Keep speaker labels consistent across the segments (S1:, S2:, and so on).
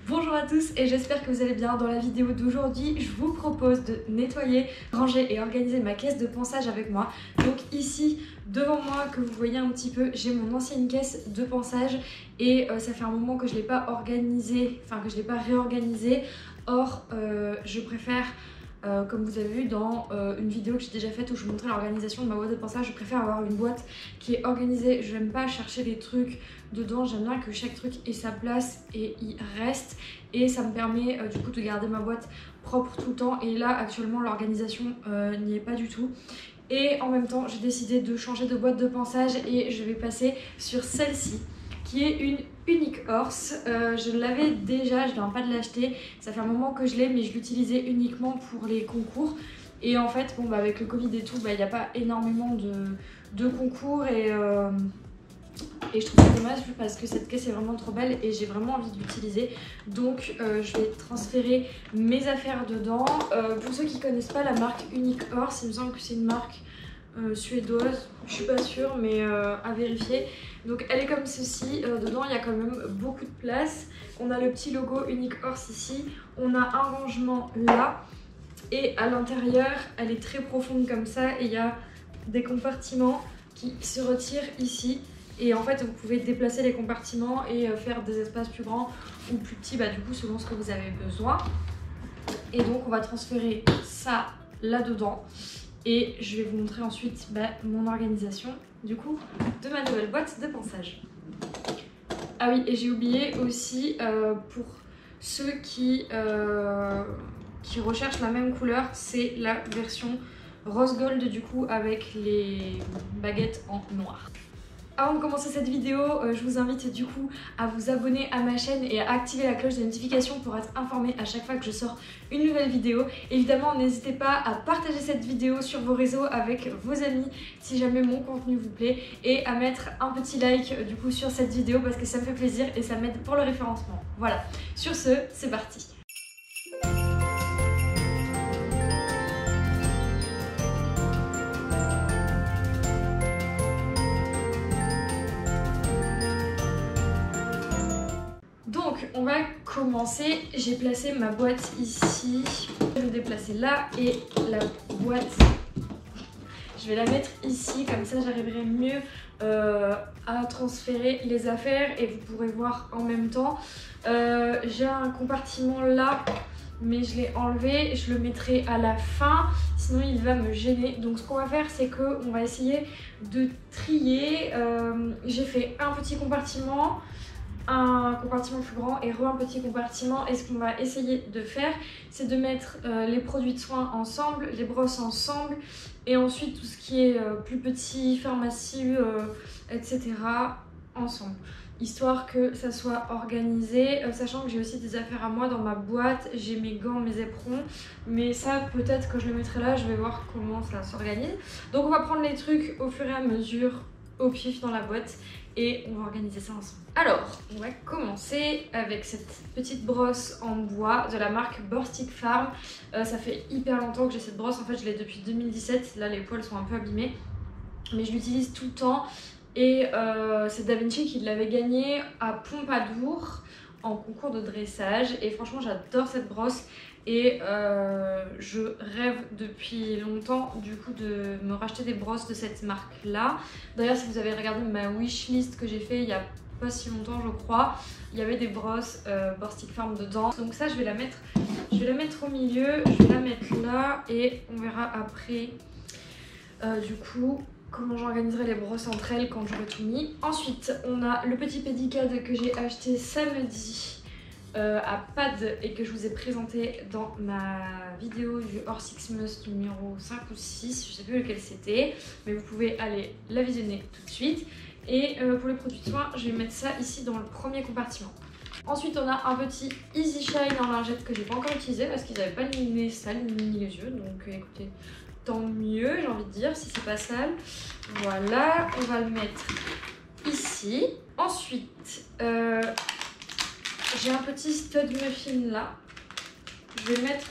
S1: Bonjour à tous et j'espère que vous allez bien. Dans la vidéo d'aujourd'hui, je vous propose de nettoyer, ranger et organiser ma caisse de ponçage avec moi. Donc ici, devant moi, que vous voyez un petit peu, j'ai mon ancienne caisse de ponçage et ça fait un moment que je ne l'ai pas organisée, enfin que je ne l'ai pas réorganisée. Or, je préfère... comme vous avez vu dans une vidéo que j'ai déjà faite où je vous montrais l'organisation de ma boîte de ponçage, je préfère avoir une boîte qui est organisée. Je n'aime pas chercher des trucs dedans, j'aime bien que chaque truc ait sa place et y reste. Et ça me permet du coup de garder ma boîte propre tout le temps. Et là actuellement l'organisation n'y est pas du tout. Et en même temps j'ai décidé de changer de boîte de ponçage et je vais passer sur celle-ci, qui est une Unique Horse. Je l'avais déjà, je viens pas de l'acheter, ça fait un moment que je l'ai, mais je l'utilisais uniquement pour les concours. Et en fait, bon, bah, avec le Covid et tout, il n'y a pas énormément de concours et je trouve ça dommage parce que cette caisse est vraiment trop belle et j'ai vraiment envie de l'utiliser. Donc je vais transférer mes affaires dedans. Pour ceux qui connaissent pas la marque Unique Horse, il me semble que c'est une marque suédoise, je suis pas sûre mais à vérifier. Donc elle est comme ceci, dedans il y a quand même beaucoup de place. On a le petit logo Unique Horse ici, on a un rangement là et à l'intérieur elle est très profonde comme ça et il y a des compartiments qui se retirent ici. Et en fait vous pouvez déplacer les compartiments et faire des espaces plus grands ou plus petits, du coup selon ce que vous avez besoin. Et donc on va transférer ça là-dedans. Et je vais vous montrer ensuite mon organisation du coup de ma nouvelle boîte de ponçage. Ah oui, et j'ai oublié aussi pour ceux qui recherchent la même couleur, c'est la version rose gold du coup avec les baguettes en noir. Avant de commencer cette vidéo, je vous invite du coup à vous abonner à ma chaîne et à activer la cloche de notification pour être informé à chaque fois que je sors une nouvelle vidéo. Évidemment, n'hésitez pas à partager cette vidéo sur vos réseaux avec vos amis si jamais mon contenu vous plaît et à mettre un petit like du coup sur cette vidéo parce que ça me fait plaisir et ça m'aide pour le référencement. Voilà, sur ce, c'est parti. Donc on va commencer, j'ai placé ma boîte ici, je vais me déplacer là et la boîte, je vais la mettre ici, comme ça j'arriverai mieux à transférer les affaires et vous pourrez voir en même temps. J'ai un compartiment là mais je l'ai enlevé, je le mettrai à la fin, sinon il va me gêner. Donc ce qu'on va faire c'est qu'on va essayer de trier. J'ai fait un petit compartiment, un compartiment plus grand et un petit compartiment, et ce qu'on va essayer de faire c'est de mettre les produits de soins ensemble, les brosses ensemble et ensuite tout ce qui est plus petit, pharmacie, etc. ensemble, histoire que ça soit organisé, sachant que j'ai aussi des affaires à moi dans ma boîte, j'ai mes gants, mes éperons, mais ça peut-être que je le mettrai là, je vais voir comment ça s'organise. Donc on va prendre les trucs au fur et à mesure, au pif dans la boîte, et on va organiser ça ensemble. Alors, on va commencer avec cette petite brosse en bois de la marque Borstic Farm. Ça fait hyper longtemps que j'ai cette brosse, en fait je l'ai depuis 2017, là les poils sont un peu abîmés, mais je l'utilise tout le temps. Et c'est Da Vinci qui l'avait gagnée à Pompadour en concours de dressage. Et franchement j'adore cette brosse et je rêve depuis longtemps du coup de me racheter des brosses de cette marque là. D'ailleurs si vous avez regardé ma wishlist que j'ai fait il y a pas si longtemps je crois, il y avait des brosses Borstic Farm dedans. Donc ça je vais la mettre au milieu, je vais la mettre là et on verra après du coup comment j'organiserai les brosses entre elles quand j'aurai tout mis. Ensuite, on a le petit Pedicad que j'ai acheté samedi à Pad et que je vous ai présenté dans ma vidéo du Horse Xmas numéro 5 ou 6, je sais plus lequel c'était, mais vous pouvez aller la visionner tout de suite. Et pour les produits de soins, je vais mettre ça ici dans le premier compartiment. Ensuite, on a un petit Easy Shine en lingette que j'ai pas encore utilisé parce qu'ils n'avaient pas ni les sales ni les yeux, donc écoutez, tant mieux, j'ai envie de dire, si c'est pas sale. Voilà, on va le mettre ici. Ensuite, j'ai un petit stud muffin là. Je vais le mettre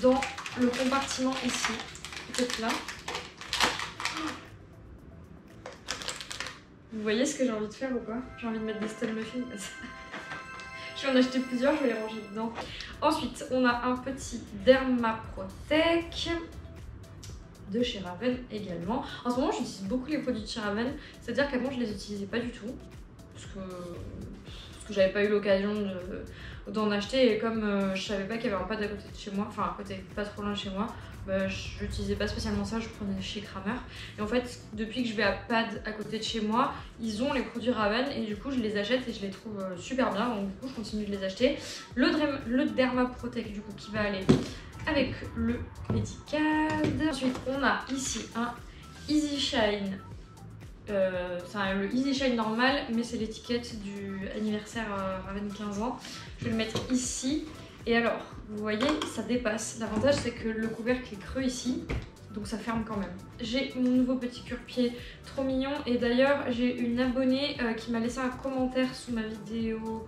S1: dans le compartiment ici, peut-être là. Vous voyez ce que j'ai envie de faire ou pas? J'ai envie de mettre des stud muffins. Je vais en acheter plusieurs, je vais les ranger dedans. Ensuite, on a un petit Dermaprotec de chez Raven également. En ce moment, j'utilise beaucoup les produits de chez Raven, c'est-à-dire qu'avant, je les utilisais pas du tout. Parce que j'avais pas eu l'occasion d'en acheter et comme je savais pas qu'il y avait un pad à côté de chez moi, enfin à côté, pas trop loin de chez moi, bah, je n'utilisais pas spécialement ça, je prenais chez Kramer. Et en fait, depuis que je vais à pad à côté de chez moi, ils ont les produits Raven et du coup je les achète et je les trouve super bien, donc du coup je continue de les acheter. Le Dermaprotec du coup qui va aller avec le Medicad. Ensuite on a ici un Easy Shine. C'est le Easy Shine normal, mais c'est l'étiquette du anniversaire Raven 15 ans. Je vais le mettre ici. Et alors, vous voyez, ça dépasse. L'avantage, c'est que le couvercle est creux ici, donc ça ferme quand même. J'ai mon nouveau petit cure-pied trop mignon. Et d'ailleurs, j'ai une abonnée qui m'a laissé un commentaire sous ma vidéo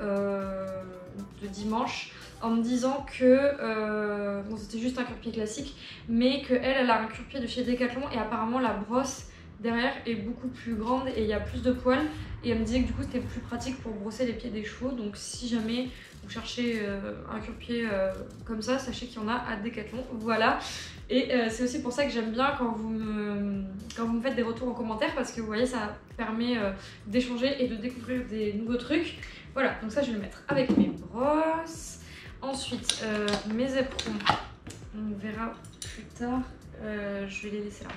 S1: de dimanche en me disant que bon, c'était juste un cure-pied classique, mais qu'elle a un cure-pied de chez Decathlon et apparemment la brosse derrière est beaucoup plus grande et il y a plus de poils, et elle me disait que du coup c'était plus pratique pour brosser les pieds des chevaux. Donc si jamais vous cherchez un cure-pied comme ça, sachez qu'il y en a à Decathlon, voilà. Et c'est aussi pour ça que j'aime bien quand vous me faites des retours en commentaire, parce que vous voyez, ça permet d'échanger et de découvrir des nouveaux trucs. Voilà, donc ça je vais le mettre avec mes brosses. Ensuite mes éperons, on verra plus tard, je vais les laisser là.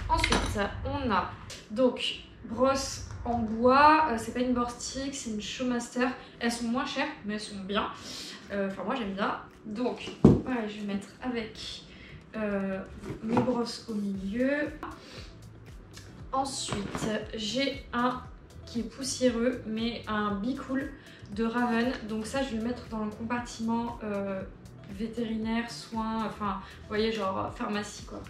S1: Ensuite, on a donc brosse en bois, c'est pas une Borstic, c'est une Showmaster. Elles sont moins chères, mais elles sont bien. Enfin, moi j'aime bien. Donc, pareil, je vais mettre avec mes brosses au milieu. Ensuite, j'ai un qui est poussiéreux, mais un Be Cool de Raven. Donc ça, je vais le mettre dans le compartiment vétérinaire, soins, enfin vous voyez, genre pharmacie quoi.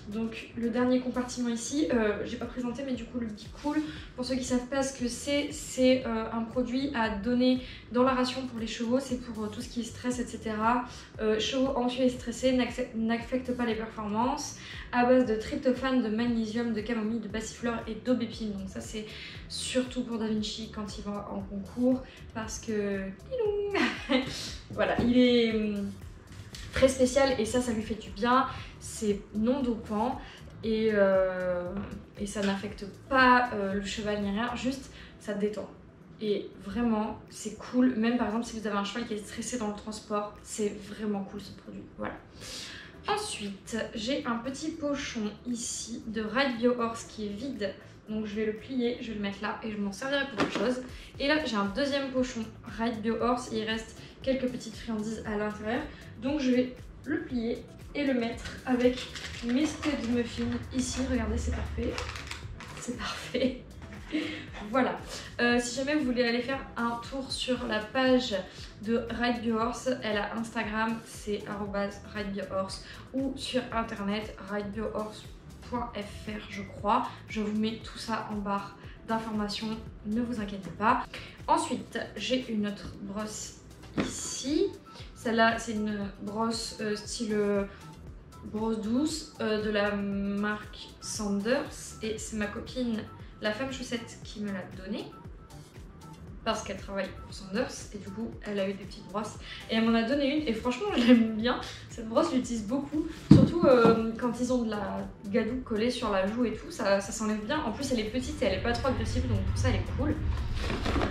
S1: Donc le dernier compartiment ici, j'ai pas présenté, mais du coup le Be Cool, pour ceux qui savent pas ce que c'est un produit à donner dans la ration pour les chevaux. C'est pour tout ce qui est stress, etc. Chevaux anxieux et stressés n'affectent pas les performances, à base de tryptophane, de magnésium, de camomille, de passiflore et d'aubépine. Donc ça c'est surtout pour Da Vinci quand il va en concours, parce que voilà, il est très spécial et ça lui fait du bien. C'est non dopant et ça n'affecte pas le cheval ni rien, juste ça détend. Et vraiment c'est cool, même par exemple si vous avez un cheval qui est stressé dans le transport, c'est vraiment cool ce produit, voilà. Ensuite j'ai un petit pochon ici de Ride Bio Horse qui est vide, donc je vais le plier, je vais le mettre là et je m'en servirai pour autre chose. Et là j'ai un deuxième pochon Ride Bio Horse, il reste quelques petites friandises à l'intérieur, donc je vais le plier et le mettre avec mes Stud Muffins ici. Regardez, c'est parfait, c'est parfait. Voilà, si jamais vous voulez aller faire un tour sur la page de Ride Bio Horse, elle a Instagram, c'est @RideBioHorse, ou sur internet ridebiohorse.fr je crois. Je vous mets tout ça en barre d'informations, ne vous inquiétez pas. Ensuite j'ai une autre brosse ici. Celle-là c'est une brosse style brosse douce de la marque Sanders, et c'est ma copine la femme chaussette qui me l'a donnée parce qu'elle travaille pour Sanders et du coup elle a eu des petites brosses et elle m'en a donné une et franchement je l'aime bien. Cette brosse, je l'utilise beaucoup, surtout quand ils ont de la gadoue collée sur la joue et tout, ça s'enlève bien. En plus elle est petite et elle est pas trop agressive, donc pour ça elle est cool.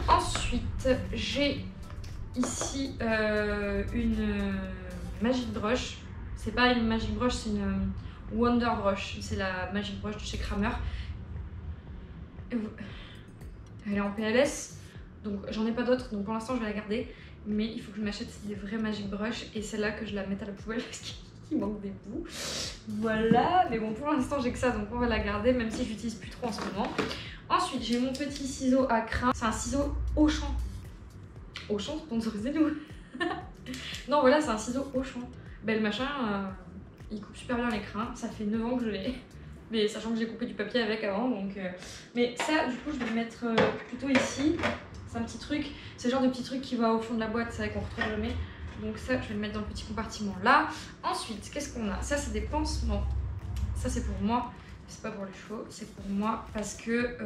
S1: Ensuite j'ai ici une Magic Brush. C'est pas une Magic Brush, c'est une Wonder Brush, c'est la Magic Brush de chez Kramer. Elle est en PLS, donc j'en ai pas d'autres, donc pour l'instant je vais la garder, mais il faut que je m'achète des vrais Magic Brush et c'est là que je la mette à la poubelle parce qu'il manque des bouts. Voilà, mais bon pour l'instant j'ai que ça, donc on va la garder même si je l'utilise plus trop en ce moment. Ensuite j'ai mon petit ciseau à crin, c'est un ciseau Auchan. Auchan, sponsorisez-nous. Non voilà, c'est un ciseau Auchan. Ben le machin, il coupe super bien les crins, ça fait 9 ans que je l'ai. Mais sachant que j'ai coupé du papier avec avant, donc mais ça du coup je vais le mettre plutôt ici. C'est un petit truc, c'est le genre de petit truc qui va au fond de la boîte, c'est vrai qu'on retrouve jamais. Donc ça je vais le mettre dans le petit compartiment là. Ensuite qu'est-ce qu'on a? Ça c'est des pansements, ça c'est pour moi. c'est pas pour les chevaux, c'est pour moi parce que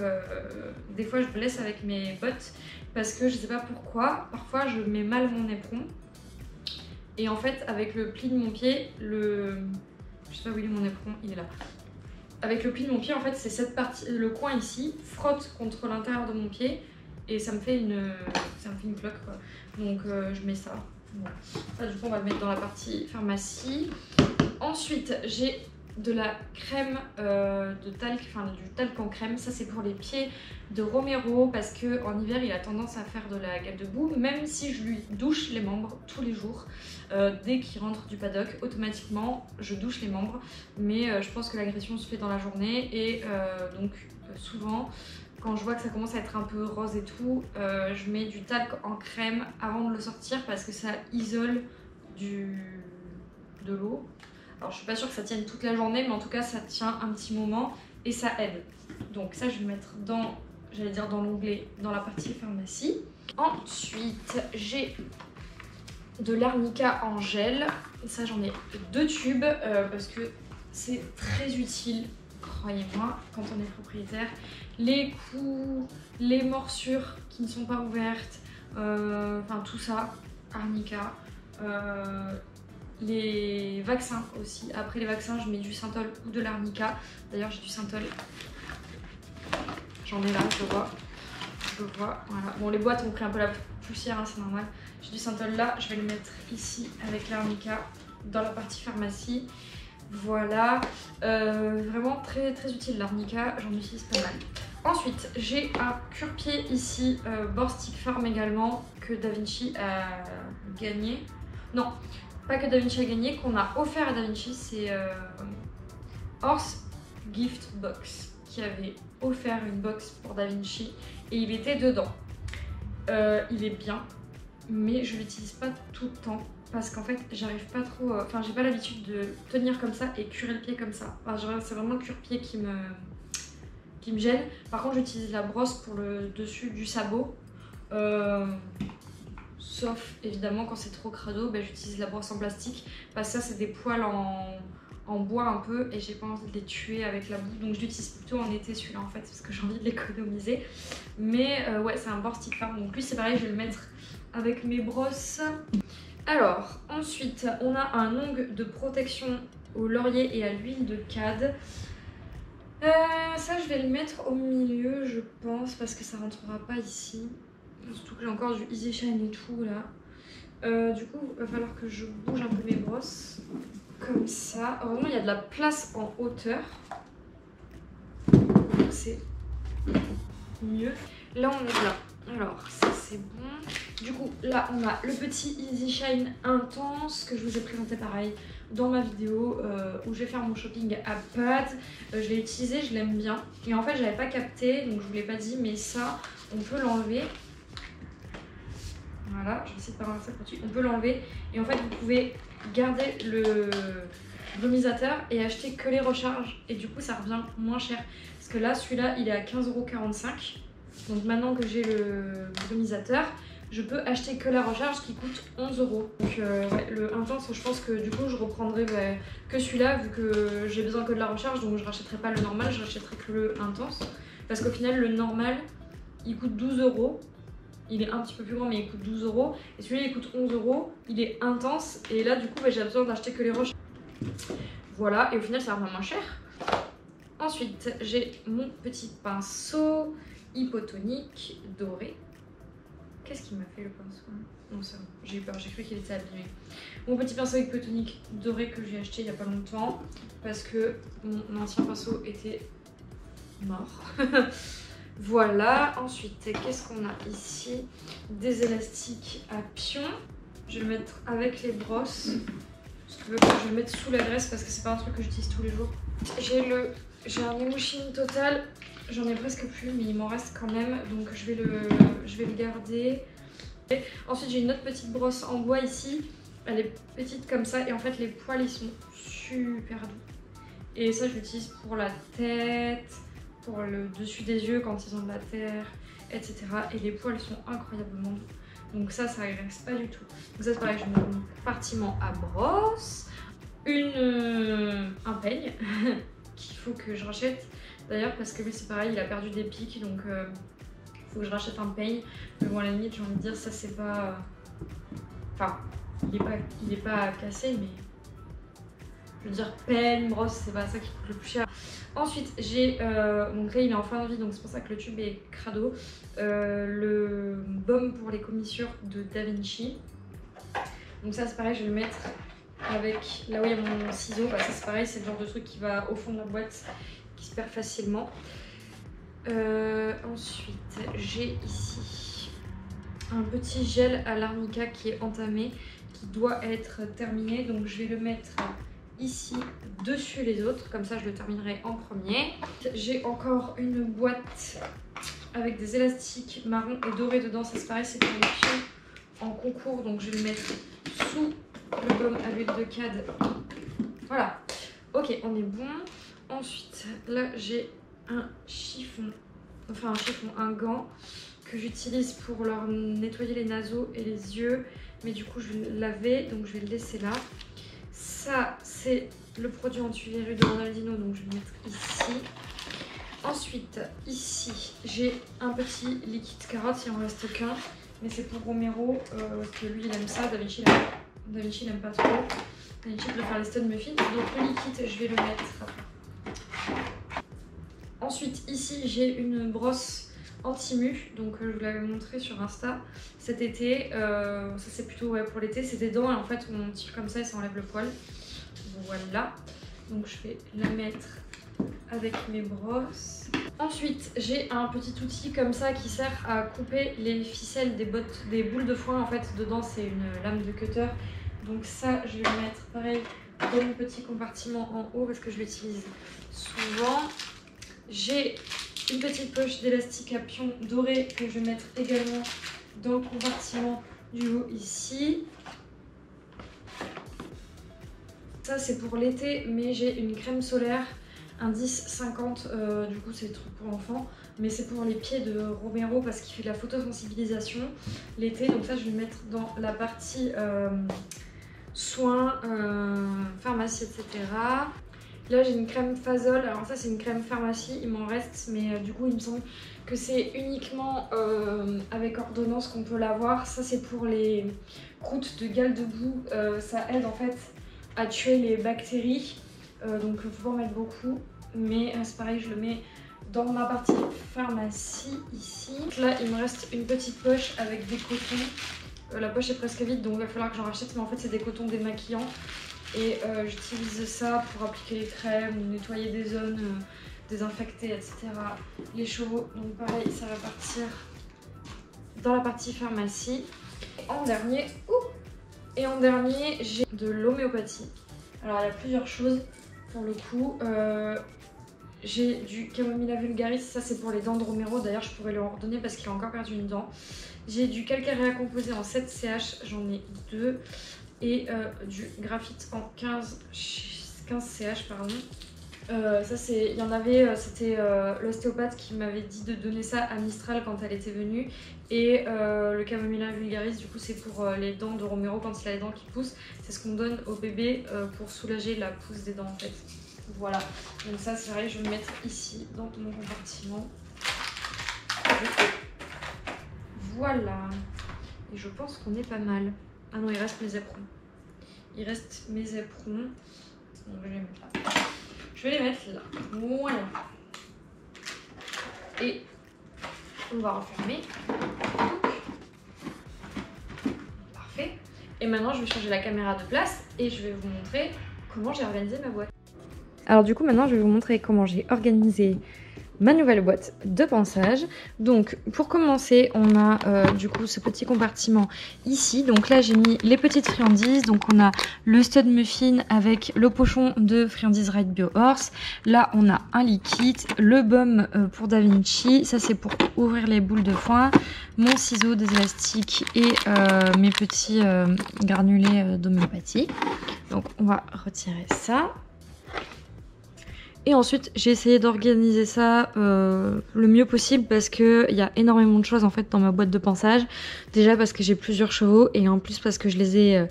S1: des fois je blesse avec mes bottes parce que je sais pas pourquoi, parfois je mets mal mon éperon et en fait avec le pli de mon pied, je sais pas où il est mon éperon, il est là. Avec le pli de mon pied en fait c'est cette partie, le coin ici frotte contre l'intérieur de mon pied et ça me fait une cloque quoi. Donc je mets ça. Bon. Ça du coup on va le mettre dans la partie pharmacie. Ensuite j'ai de la crème de talc, enfin du talc en crème, ça c'est pour les pieds de Romero parce que en hiver il a tendance à faire de la gueule de boue, même si je lui douche les membres tous les jours. Dès qu'il rentre du paddock, automatiquement je douche les membres, mais je pense que l'agression se fait dans la journée et donc souvent quand je vois que ça commence à être un peu rose et tout, je mets du talc en crème avant de le sortir parce que ça isole de l'eau. Alors je suis pas sûre que ça tienne toute la journée, mais en tout cas ça tient un petit moment et ça aide. Donc ça je vais le mettre dans, j'allais dire dans l'onglet, dans la partie pharmacie. Ensuite j'ai de l'arnica en gel. Ça j'en ai 2 tubes parce que c'est très utile, croyez-moi, quand on est propriétaire. Les coups, les morsures qui ne sont pas ouvertes, enfin tout ça, arnica. Les vaccins aussi. Après les vaccins, je mets du Synthol ou de l'arnica. D'ailleurs, j'ai du Synthol. J'en ai là, je vois. Voilà. Bon, les boîtes ont pris un peu la poussière, hein, c'est normal. J'ai du Synthol là. Je vais le mettre ici avec l'arnica dans la partie pharmacie. Voilà. Vraiment très très utile l'arnica. J'en utilise pas mal. Ensuite, j'ai un cure-pied ici, Borstic Farm également, que Da Vinci a gagné. Non. Pas que Da Vinci a gagné, qu'on a offert à Da Vinci, c'est Horse Gift Box qui avait offert une box pour Da Vinci et il était dedans. Il est bien, mais je l'utilise pas tout le temps parce qu'en fait j'arrive pas trop, enfin j'ai pas l'habitude de tenir comme ça et curer le pied comme ça. Enfin, c'est vraiment le cure-pied qui me gêne. Par contre j'utilise la brosse pour le dessus du sabot. Sauf évidemment quand c'est trop crado, ben, j'utilise la brosse en plastique parce que ça c'est des poils en bois un peu et j'ai pas envie de les tuer avec la boue, donc je l'utilise plutôt en été celui-là en fait parce que j'ai envie de l'économiser. Mais ouais, c'est un Borstic Farm, donc lui c'est pareil, je vais le mettre avec mes brosses. Alors ensuite on a un ongle de protection au laurier et à l'huile de cad. Ça je vais le mettre au milieu je pense parce que ça rentrera pas ici. Surtout que j'ai encore du Easy Shine et tout là. Du coup, il va falloir que je bouge un peu mes brosses. Comme ça. Heureusement, il y a de la place en hauteur. Donc c'est mieux. Là, on est là. Alors, ça c'est bon. Du coup, là, on a le petit Easy Shine intense que je vous ai présenté pareil dans ma vidéo où je vais faire mon shopping à Pâtes. Je l'ai utilisé, je l'aime bien. Et en fait, j'avais pas capté, donc je vous l'ai pas dit, mais ça, on peut l'enlever. Voilà, je vais essayer de pas renverser le produit. On peut l'enlever et en fait vous pouvez garder le volumisateur et acheter que les recharges et du coup ça revient moins cher. Parce que là celui-là il est à 15,45 €. Donc maintenant que j'ai le volumisateur, je peux acheter que la recharge qui coûte 11 €. Donc ouais, le intense je pense que du coup je reprendrai que celui-là vu que j'ai besoin que de la recharge, donc je rachèterai pas le normal, je rachèterai que le intense. Parce qu'au final le normal il coûte 12 €. Il est un petit peu plus grand mais il coûte 12 €. Et celui-là il coûte 11 €. Il est intense et là du coup j'ai besoin d'acheter que les roches. Voilà, et au final ça revient moins cher. Ensuite j'ai mon petit pinceau hypotonique doré. Qu'est-ce qu'il m'a fait le pinceau? Non c'est bon, j'ai eu peur, j'ai cru qu'il était abîmé. Mon petit pinceau hypotonique doré que j'ai acheté il n'y a pas longtemps parce que mon ancien pinceau était mort. Voilà, ensuite qu'est-ce qu'on a ici? Des élastiques à pion. Je vais le mettre avec les brosses. Parce que je vais le mettre sous la graisse parce que c'est pas un truc que j'utilise tous les jours. J'ai un Emouchine Total. J'en ai presque plus mais il m'en reste quand même. Donc je vais le garder. Et ensuite j'ai une autre petite brosse en bois ici. Elle est petite comme ça et en fait les poils ils sont super doux. Et ça je l'utilise pour la tête, pour le dessus des yeux quand ils ont de la terre, etc. Et les poils sont incroyablement doux. Donc ça agresse pas du tout. Donc ça c'est pareil, je mets mon compartiment à brosse, un peigne qu'il faut que je rachète. D'ailleurs parce que lui c'est pareil, il a perdu des pics donc faut que je rachète un peigne. Mais bon à la limite j'ai envie de dire ça c'est pas... Enfin il est pas cassé mais... Je veux dire peigne, brosse, c'est pas ça qui coûte le plus cher. Ensuite j'ai, donc là il est en fin de vie donc c'est pour ça que le tube est crado. Le baume pour les commissures de Da Vinci. Donc ça c'est pareil, je vais le mettre avec là où il y a mon ciseau. Bah, ça c'est pareil, c'est le genre de truc qui va au fond de la boîte, qui se perd facilement. Ensuite j'ai ici un petit gel à l'arnica qui est entamé, qui doit être terminé. Donc je vais le mettre ici dessus les autres, comme ça je le terminerai en premier. J'ai encore une boîte avec des élastiques marron et doré dedans. Ça c'est pareil, c'est pour les pions en concours, donc je vais le mettre sous le baume à l'huile de cad. Voilà, ok, on est bon. Ensuite là j'ai un chiffon, un gant que j'utilise pour leur nettoyer les naseaux et les yeux, mais du coup je vais le laver donc je vais le laisser là. Ça c'est le produit anti-verrues de Ronaldinho, donc je vais le mettre ici. Ensuite ici j'ai un petit liquide carotte, il en reste qu'un, mais c'est pour Romero parce que lui il aime ça. Da Vinci il aime pas trop. Da Vinci peut faire les stud muffins, donc le liquide je vais le mettre. Ensuite ici j'ai une brosse anti-mu, donc je vous l'avais montré sur Insta cet été. Ça c'est plutôt pour l'été, c'est des dents et en fait on tire comme ça et ça enlève le poil. Voilà, donc je vais la mettre avec mes brosses. Ensuite j'ai un petit outil comme ça qui sert à couper les ficelles des boules de foin. En fait dedans c'est une lame de cutter, donc ça je vais le mettre pareil dans mon petit compartiment en haut parce que je l'utilise souvent. J'ai une petite poche d'élastique à pion doré que je vais mettre également dans le compartiment du haut ici. Ça c'est pour l'été, mais j'ai une crème solaire, un 10-50, du coup c'est des trucs pour enfants, mais c'est pour les pieds de Romero parce qu'il fait de la photosensibilisation l'été, donc ça je vais le mettre dans la partie soins, pharmacie, etc. Là j'ai une crème Fasol, alors ça c'est une crème pharmacie, il m'en reste, mais du coup il me semble que c'est uniquement avec ordonnance qu'on peut l'avoir. Ça c'est pour les croûtes de gale de boue, ça aide en fait à tuer les bactéries, donc il faut pas en mettre beaucoup, mais c'est pareil, je le mets dans ma partie pharmacie ici. Donc là il me reste une petite poche avec des cotons, la poche est presque vide donc il va falloir que j'en rachète, mais en fait c'est des cotons démaquillants. Et j'utilise ça pour appliquer les crèmes, nettoyer des zones désinfectées, etc. Les chevaux, donc pareil, ça va partir dans la partie pharmacie. Et en dernier, j'ai de l'homéopathie. Alors il y a plusieurs choses pour le coup. J'ai du Camomilla vulgaris, ça c'est pour les dents de Romero, d'ailleurs je pourrais le redonner parce qu'il a encore perdu une dent. J'ai du calcarea composé en 7 CH, j'en ai 2. Et du graphite en 15 CH, pardon. Ça c'est, il y en avait, c'était l'ostéopathe qui m'avait dit de donner ça à Mistral quand elle était venue. Et le Camomilla vulgaris, du coup c'est pour les dents de Romero quand il a les dents qui poussent. C'est ce qu'on donne au bébé pour soulager la pousse des dents en fait. Voilà, donc ça c'est vrai, je vais le mettre ici dans mon compartiment. Voilà, et je pense qu'on est pas mal. Ah non, il reste mes éperons. Il reste mes éperons. Donc je vais les mettre là. Je vais les mettre là. Voilà. Et on va refermer. Parfait. Et maintenant, je vais changer la caméra de place et je vais vous montrer comment j'ai organisé ma boîte. Alors du coup, maintenant, je vais vous montrer comment j'ai organisé ma nouvelle boîte de ponçage. Donc pour commencer, on a du coup ce petit compartiment ici. Donc là j'ai mis les petites friandises. Donc on a le stud muffin avec le pochon de friandises Right Bio Horse. Là on a un liquide, le baume pour Da Vinci, ça c'est pour ouvrir les boules de foin, mon ciseau, des élastiques et mes petits granulés d'homéopathie. Donc on va retirer ça. Et ensuite j'ai essayé d'organiser ça le mieux possible parce qu'il y a énormément de choses en fait dans ma boîte de ponçage. Déjà parce que j'ai plusieurs chevaux et en plus parce que je les ai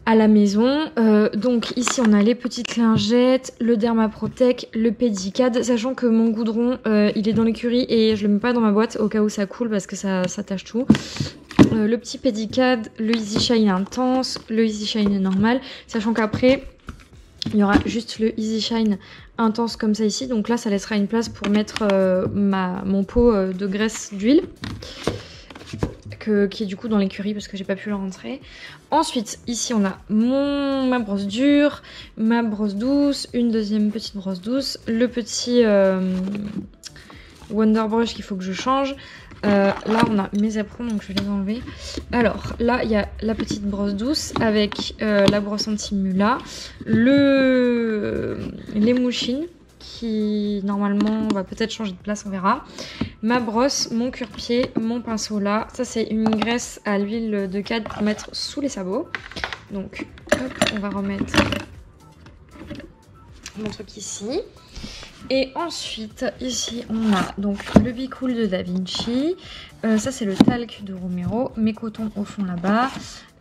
S1: à la maison. Donc ici on a les petites lingettes, le Dermaprotect, le Pedicad, sachant que mon goudron il est dans l'écurie et je le mets pas dans ma boîte au cas où ça coule parce que ça tâche tout. Le petit Pedicad, le Easy Shine Intense, le Easy Shine normal, sachant qu'après il y aura juste le Easy Shine Intense comme ça ici, donc là ça laissera une place pour mettre mon pot de graisse d'huile qui est du coup dans l'écurie parce que j'ai pas pu le rentrer. Ensuite ici on a ma brosse dure, ma brosse douce, une deuxième petite brosse douce, le petit Wonder Brush qu'il faut que je change. Là on a mes aprons donc je vais les enlever. Alors là il y a la petite brosse douce avec la brosse anti-mula, les mouchines qui normalement va peut-être changer de place, on verra. Ma brosse, mon cure-pied, mon pinceau là. Ça c'est une graisse à l'huile de cad pour mettre sous les sabots. Donc hop, on va remettre mon truc ici. Et ensuite ici on a donc le Be Cool de Da Vinci. Ça c'est le talc de Romero. Mes cotons au fond là-bas.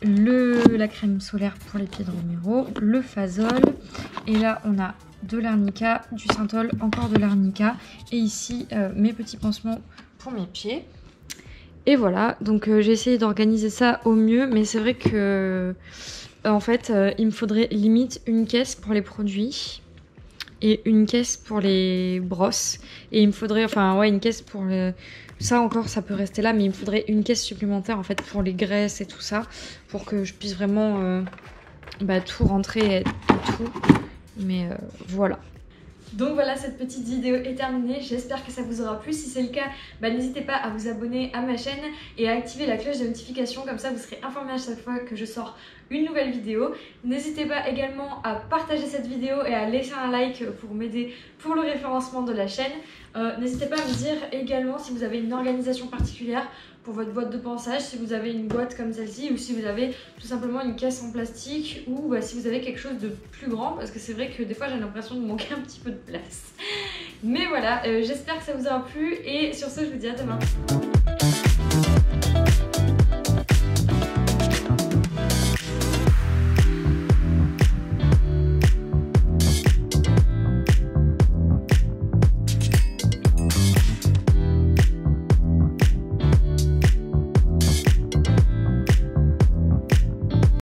S1: La crème solaire pour les pieds de Romero. Le Fazol. Et là on a de l'arnica, du Synthol, encore de l'arnica. Et ici mes petits pansements pour mes pieds. Et voilà, donc j'ai essayé d'organiser ça au mieux. Mais c'est vrai que en fait il me faudrait limite une caisse pour les produits. Et une caisse pour les brosses. Et il me faudrait, enfin ouais, une caisse pour le... Ça encore, ça peut rester là, mais il me faudrait une caisse supplémentaire en fait pour les graisses et tout ça. Pour que je puisse vraiment tout rentrer et tout. Mais voilà. Donc voilà, cette petite vidéo est terminée, j'espère que ça vous aura plu. Si c'est le cas, n'hésitez pas à vous abonner à ma chaîne et à activer la cloche de notification, comme ça vous serez informé à chaque fois que je sors une nouvelle vidéo. N'hésitez pas également à partager cette vidéo et à laisser un like pour m'aider pour le référencement de la chaîne. N'hésitez pas à me dire également si vous avez une organisation particulière pour votre boîte de ponçage, si vous avez une boîte comme celle-ci ou si vous avez tout simplement une caisse en plastique ou si vous avez quelque chose de plus grand, parce que c'est vrai que des fois j'ai l'impression de manquer un petit peu de place. Mais voilà, j'espère que ça vous aura plu et sur ce je vous dis à demain.